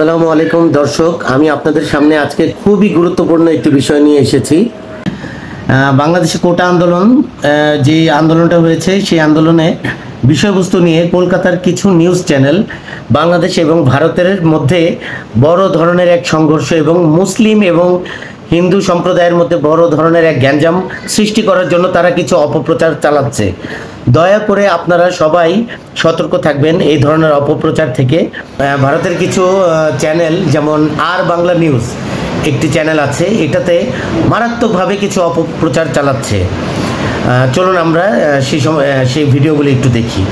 আসসালামু আলাইকুম দর্শক, আমি আপনাদের সামনে আজকে খুবই গুরুত্বপূর্ণ একটি বিষয় নিয়ে এসেছি। বাংলাদেশে কোটা আন্দোলন, যে আন্দোলনটা হয়েছে সেই আন্দোলনে বিষয়বস্তু নিয়ে কলকাতার কিছু নিউজ চ্যানেল বাংলাদেশ এবং ভারতের মধ্যে বড় ধরনের এক সংঘর্ষ এবং মুসলিম এবং হিন্দু সম্প্রদায়ের মধ্যে বড় ধরনের এক গ্যাঞ্জাম সৃষ্টি করার জন্য তারা কিছু অপপ্রচার চালাচ্ছে। দয়া করে আপনারা সবাই সতর্ক থাকবেন এই ধরনের অপপ্রচার থেকে। ভারতের কিছু চ্যানেল যেমন আর বাংলা নিউজ একটি চ্যানেল আছে, এটাতে মারাত্মকভাবে কিছু অপপ্রচার চালাচ্ছে। চলুন আমরা সেই ভিডিওগুলি একটু দেখি।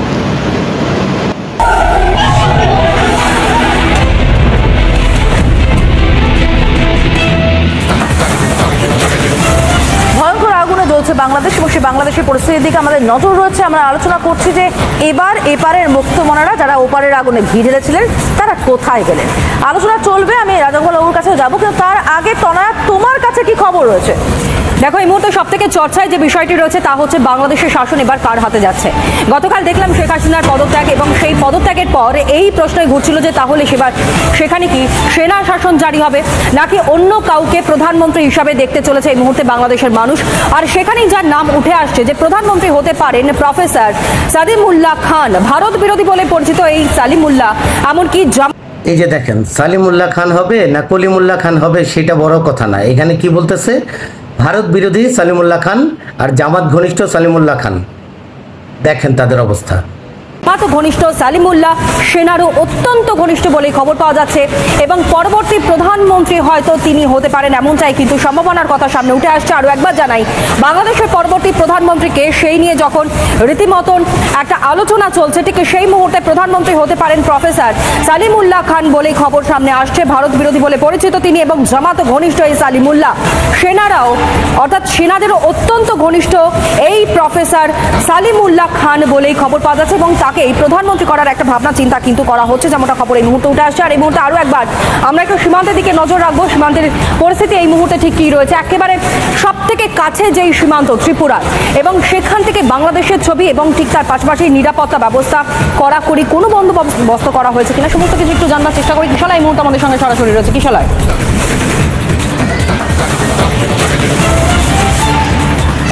বাংলাদেশ এবং সেই বাংলাদেশের পরিস্থিতির দিকে আমাদের নজর রয়েছে। আমরা আলোচনা করছি যে এবার এপারের মুক্তমনারা যারা ওপারের আগুনে ঘি ঢেলেছিলেন তারা কোথায় গেলেন। আলোচনা চলবে, আমি রাজগোপাল বাবুর কাছেও যাবো, কিন্তু তার আগে তনয়া তোমার কাছে কি খবর রয়েছে? দেখো, এই মুহূর্তে সব থেকে চর্চায় যে বিষয়টি রয়েছে তা হচ্ছে বাংলাদেশের শাসন এবার কার হাতে যাচ্ছে। গতকাল দেখলাম শেখ হাসিনার পদত্যাগ, এবং সেই পদত্যাগের পর এই প্রশ্নই ঘুরছিল যে তাহলে সেখানে কি সেনা শাসন জারি হবে নাকি অন্য কাউকে প্রধানমন্ত্রী হিসাবে দেখতে চলেছে এই মুহূর্তে বাংলাদেশের মানুষ। আর সেখানেই যার নাম উঠে আসছে যে প্রধানমন্ত্রী হতে পারেন প্রফেসর সালিমুল্লাহ খান, ভারত বিরোধী বলে পরিচিত এই সালিমুল্লাহ। এমনকি এই যে দেখেন, সালিমুল্লাহ খান হবে না কলিমুল্লাহ খান হবে সেটা বড় কথা না, এখানে কি বলতেছে ভারত বিরোধী সালিমুল্লাহ খান আর জামাত ঘনিষ্ঠ সালিমুল্লাহ খান। দেখেন তাদের অবস্থা। ঘনিষ্ঠ সালিমুল্লাহ সেনারও অত্যন্ত ঘনিষ্ঠ বলেই খবর পাওয়া যাচ্ছে, এবং পরবর্তী প্রধানমন্ত্রী হয়তো তিনি হতে পারেন এমনটাই কিন্তু সম্ভাবনার কথা সামনে উঠে আসছে। আরও একবার জানাই, বাংলাদেশের পরবর্তী প্রধানমন্ত্রীকে সেই নিয়ে যখন রীতিমতন একটা আলোচনা চলছে, ঠিক সেই মুহূর্তে প্রধানমন্ত্রী হতে পারেন প্রফেসর সালিমুল্লাহ খান বলেই খবর সামনে আসছে। ভারত বিরোধী বলে পরিচিত তিনি এবং জামাত ঘনিষ্ঠ এই সালিমুল্লাহ। সেনারাও অর্থাৎ সেনাদেরও অত্যন্ত ঘনিষ্ঠ এই প্রফেসর সালিমুল্লাহ খান বলেই খবর পাওয়া যাচ্ছে, এবং তাকে এই প্রধানমন্ত্রী করার একটা ভাবনা চিন্তা কিন্তু করা হচ্ছে, যেমনটা খবর এই মুহূর্তে উঠে আসছে। আর এই মুহূর্তে আরও একবার আমরা একটু সীমান্তের দিকে নজর রাখবো। সীমান্তের পরিস্থিতি এই মুহূর্তে ঠিক কী রয়েছে? একেবারে সব থেকে কাছে যেই সীমান্ত ত্রিপুরা, এবং সেখান থেকে বাংলাদেশের ছবি, এবং ঠিক তার পাশাপাশি নিরাপত্তা ব্যবস্থা কড়াকড়ি কোনো বন্দোবস্ত করা হয়েছে কিনা সমস্ত কিছু একটু জানবার চেষ্টা করি। কিশালা এই মুহূর্তে আমাদের সঙ্গে সরাসরি রয়েছে। কিশালা,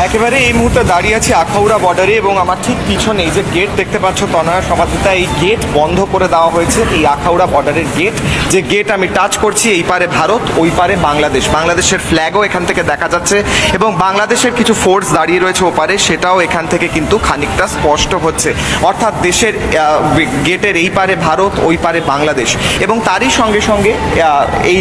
একেবারে এই মুহূর্তে দাঁড়িয়ে আছি আখাউড়া বর্ডারে, এবং আমার ঠিক পিছনে এই যে গেট দেখতে পাচ্ছ তনয়া সমাধিতা, এই গেট বন্ধ করে দেওয়া হয়েছে। এই আখাউড়া বর্ডারের গেট, যে গেট আমি টাচ করছি, এই পারে ভারত, ওই পারে বাংলাদেশ। বাংলাদেশের ফ্ল্যাগও এখান থেকে দেখা যাচ্ছে, এবং বাংলাদেশের কিছু ফোর্স দাঁড়িয়ে রয়েছে ওপারে, সেটাও এখান থেকে কিন্তু খানিকটা স্পষ্ট হচ্ছে। অর্থাৎ দেশের গেটের এই পারে ভারত, ওই পারে বাংলাদেশ, এবং তারই সঙ্গে সঙ্গে এই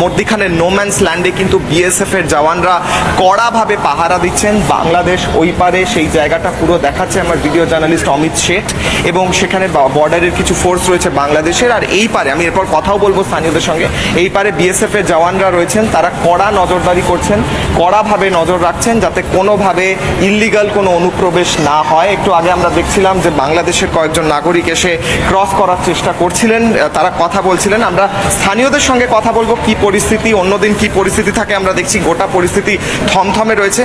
মধ্যিখানের নোম্যান্স ল্যান্ডে কিন্তু বিএসএফ এর জওয়ানরা কড়াভাবে পাহারা দিচ্ছেন। বাংলাদেশ ওই পারে সেই জায়গাটা পুরো দেখাচ্ছে আমার ভিডিও জার্নালিস্ট অমিত শেঠ, এবং সেখানে বর্ডারের কিছু ফোর্স রয়েছে বাংলাদেশের। আর এই পারে আমি এরপর কথাও বলবো স্থানীয়দের সঙ্গে, এই পারে বিএসএফ এর জওয়ানরা রয়েছেন, তারা কড়া নজরদারি করছেন, কড়াভাবে নজর রাখছেন যাতে কোনোভাবে ইল্লিগাল কোনো অনুপ্রবেশ না হয়। একটু আগে আমরা দেখছিলাম যে বাংলাদেশের কয়েকজন নাগরিক এসে ক্রস করার চেষ্টা করছিলেন, তারা কথা বলছিলেন। আমরা স্থানীয়দের সঙ্গে কথা বলবো কি পরিস্থিতি, অন্যদিন কি পরিস্থিতি থাকে। আমরা দেখছি গোটা পরিস্থিতি থমথমে রয়েছে।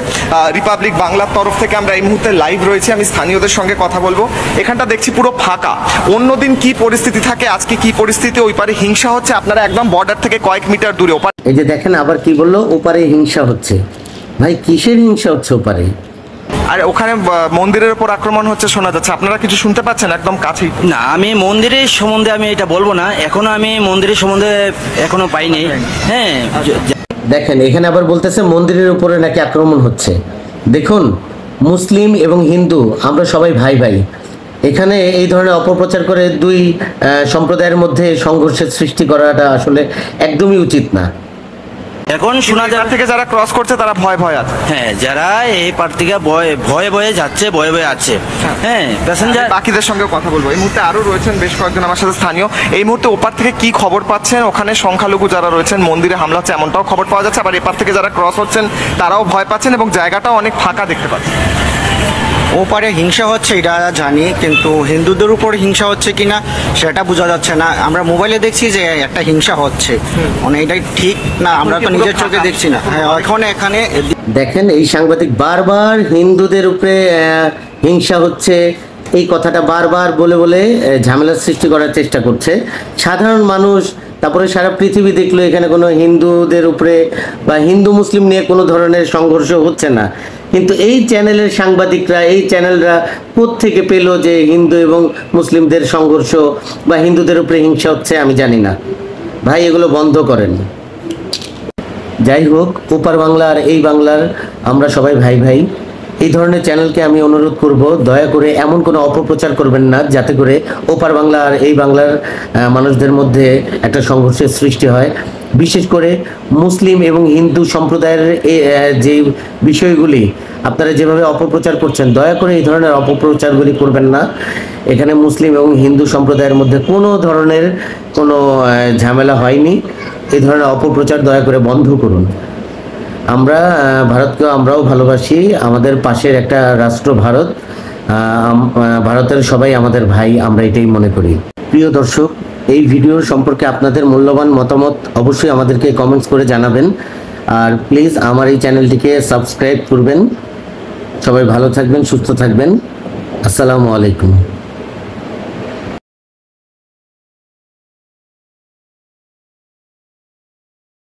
রিপাবলিক বাংলার তরফ থেকে আমরা এই মুহূর্তে লাইভ রয়েছে, আমি স্থানীয়দের সঙ্গে কথা বলবো। এখানটা দেখছি পুরো ফাঁকা। অন্যদিন কি পরিস্থিতি থাকে, আজকে কি পরিস্থিতি? ওই পারে হিংসা হচ্ছে, আপনারা একদম বর্ডার থেকে কয়েক মিটার দূরে। এই যে দেখেন আবার কি বললো, ওপারে হিংসা হচ্ছে। ভাই কিসের হিংসা হচ্ছে ওপারে? আর ওখানে মন্দিরের উপর আক্রমণ হচ্ছে শোনা যাচ্ছে, আপনারা কিছু শুনতে পাচ্ছেন একদম কাছেই? না, আমি মন্দিরের সম্বন্ধে আমি এটা বলবো না, এখনো আমি মন্দিরের সম্বন্ধে এখনো পাইনি। হ্যাঁ, দেখেন এখানে আবার বলতেছে মন্দিরের উপরে নাকি আক্রমণ হচ্ছে। দেখুন, মুসলিম এবং হিন্দু আমরা সবাই ভাই ভাই। এখানে এই ধরনের অপপ্রচার করে দুই সম্প্রদায়ের মধ্যে সংঘর্ষের সৃষ্টি করাটা আসলে একদমই উচিত না। এখন শোনা যায় থেকে যারা ক্রস করছে তারা ভয় ভয় আছে। হ্যাঁ, যারা এই পার থেকে ভয়ে ভয়ে যাচ্ছে, ভয়ে ভয়ে আছে। হ্যাঁ, প্যাসেঞ্জার বাকিদের সঙ্গে কথা বলবো। এই মুহূর্তে আরো রয়েছেন বেশ কয়েকজন আমার সাথে স্থানীয়। এই মুহূর্তে ওপার থেকে কি খবর পাচ্ছেন? ওখানে সংখ্যালঘু যারা রয়েছেন মন্দিরে হামলা হচ্ছে এমনটাও খবর পাওয়া যাচ্ছে, আবার এপার থেকে যারা ক্রস হচ্ছেন তারাও ভয় পাচ্ছেন, এবং জায়গাটাও অনেক ফাঁকা দেখতে পাচ্ছেন। ওপারে হিংসা হচ্ছে এটা জানি, কিন্তু হিন্দুদের উপর হিংসা হচ্ছে কিনা সেটা বোঝা যাচ্ছে না। আমরা মোবাইলে দেখছি যে একটা হিংসা হচ্ছে, মানে এটাই ঠিক না, আমরা তো নিজের চোখে দেখছি না। হ্যাঁ, এখন এখানে দেখেন এই সাংবাদিক বারবার হিন্দুদের উপরে হিংসা হচ্ছে এই কথাটা বারবার বলে বলে ঝামেলার সৃষ্টি করার চেষ্টা করছে। সাধারণ মানুষ তারপরে সারা পৃথিবী দেখলো এখানে কোনো হিন্দুদের উপরে বা হিন্দু মুসলিম নিয়ে কোনো ধরনের সংঘর্ষ হচ্ছে না। কিন্তু এই চ্যানেলের সাংবাদিকরা, এই চ্যানেলরা কোত্থেকে পেলো যে হিন্দু এবং মুসলিমদের সংঘর্ষ বা হিন্দুদের উপরে হিংসা হচ্ছে? আমি জানি না ভাই, এগুলো বন্ধ করেন। যাই হোক, ওপার বাংলা আর এই বাংলার আমরা সবাই ভাই ভাই। এই ধরনের চ্যানেলকে আমি অনুরোধ করব, দয়া করে এমন কোনো অপপ্রচার করবেন না যাতে করে ওপার বাংলা আর এই বাংলার মানুষদের মধ্যে একটা সংঘর্ষের সৃষ্টি হয়। বিশেষ করে মুসলিম এবং হিন্দু সম্প্রদায়ের যে বিষয়গুলি আপনারা যেভাবে অপপ্রচার করছেন, দয়া করে এই ধরনের অপপ্রচারগুলি করবেন না। এখানে মুসলিম এবং হিন্দু সম্প্রদায়ের মধ্যে কোনো ধরনের কোনো ঝামেলা হয়নি। এই ধরনের অপপ্রচার দয়া করে বন্ধ করুন। আমরা ভারতকে আমরাও ভালোবাসি, আমাদের পাশের একটা রাষ্ট্র ভারত, ভারতের সবাই আমাদের ভাই, আমরা এটাই মনে করি। প্রিয় দর্শক, এই ভিডিও সম্পর্কে আপনাদের মূল্যবান মতামত অবশ্যই আমাদেরকে কমেন্টস করে জানাবেন। আর প্লিজ আমার এই চ্যানেলটিকে সাবস্ক্রাইব করবেন। সবাই ভালো থাকবেন, সুস্থ থাকবেন। আসসালামু আলাইকুম।